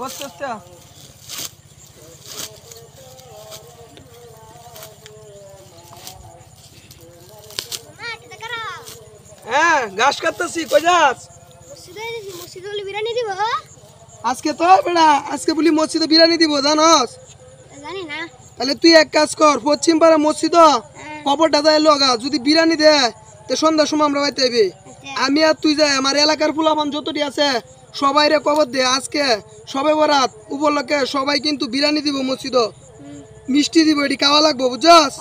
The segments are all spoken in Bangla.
আস্তে আস্তে হ্যাঁ ঘাস কাটতেছি কই যাস মসজিদে বিরিয়ানি দিব আজকে তো বেড়া আজকে বলি মসজিদে বিরিয়ানি দিব জানোস জানি না তাহলে তুই এক কাজ কর পশ্চিম পাড়া মসজিদ কবরটা যাই লগা যদি বিরিয়ানি দে তো সন্ধ্যার সময় আমরা বাইতে আইবি আমি আর তুই যাই আমার এলাকার ফুলাবান যতটি আছে সবাই রে কবর দে আজকে সবে বরাত উপলক্ষে সবাই কিন্তু বিরিয়ানি দিব মসজিদ মিষ্টি দিব এটি খাওয়া লাগবো বুঝছস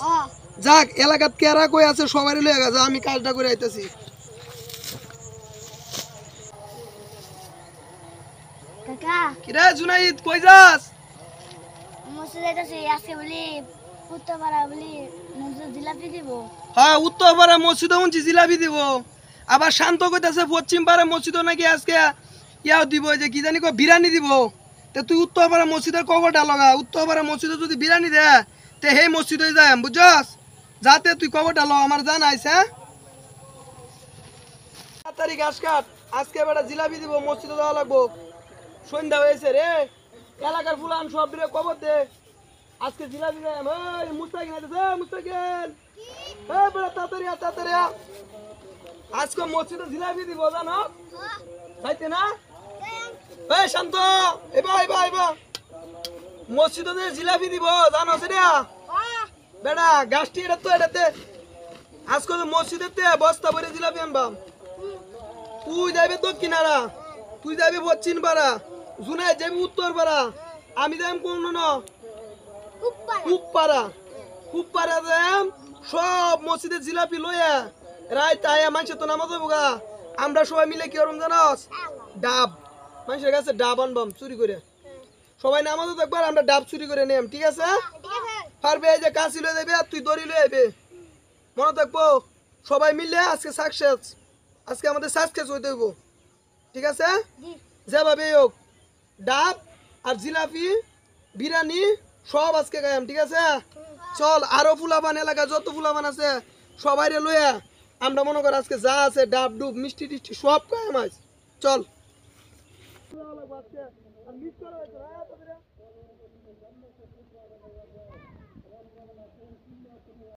যাক এলাকাত কেরা কই আছে সবাই লয়ে গেছে আমি কাজটা করে আইতাছি কাকা কিরে জুনাইদ কই যাস মসজিদে যাইতাছি আজকে বলি উত্তরপাড়া বলি মসজিদ জিলাপি দিব হ্যাঁ উত্তর পাড়া মসজিদ উঞ্চি জিলাপি দিব আবার শান্ত কইতাছে পশ্চিম পাড়া মসজিদ নাকি আজকে ইয়াও দিব যে কি জানি কো বিরিয়ানি দিব তে তুই উত্তর পাড়া মসজিদের কবরটা লগা উত্তর পাড়া মসজিদে যদি বিরিয়ানি দে তে সেই মসজিদে যাই বুঝছস যাতে তুই কবরটা ল আমার জান আইছে তাড়াতাড়ি ঘাস কাট আজকে বেটা জিলাপি দিব মসজিদে যাওয়া লাগবো সন্ধ্যা হয়েছে রে এলাকার ফুলান সব রে কবর দে আজকে জিলাপি যাই ওই মুস্তাকিন আইতেছে মুস্তাকিন এই বেটা তাড়াতাড়ি তাড়াতাড়ি আজকে মসজিদে জিলাপি দিব জানো যাইতে না এই শান্ত এবা এবা এবা মসজিদে জিলাপি দিব জানো সেটা বেটা গাছটি এটা তো এটাতে আজকে মসজিদেতে বস্তা ভরে জিলাপি আনবাম তুই যাইবে দক্ষিণারা তুই যাইবে পশ্চিম পাড়া জুনাই যাবি উত্তর পাড়া আমি যাইম কোন খুব পাড়া যাইম সব মসজিদে জিলাপি লইয়া রাইত আয়া মানুষের তো নামাজ হবো আমরা সবাই মিলে কি করম জানাস ডাব মানুষের কাছে ডাব আনবাম চুরি করে সবাই নামাজও দেখবার আমরা ডাব চুরি করে নিলাম ঠিক আছে পারবে এই যে কাশি লয়ে যাবে আর তুই দড়ি লয়ে যাবে মনে থাকবো সবাই মিলে আজকে সাকসেস আজকে আমাদের সাকসেস হইতে হইব ঠিক আছে যেভাবে হোক ডাব আর জিলাপি বিরিয়ানি সব আজকে খাইম ঠিক আছে চল আরো ফুলাবান এলাকা যত ফুলাবান আছে সবাই রে লইয়া আমরা মনে কর আজকে যা আছে ডাব ডুব মিষ্টি টিষ্টি সব খাইম আজ চল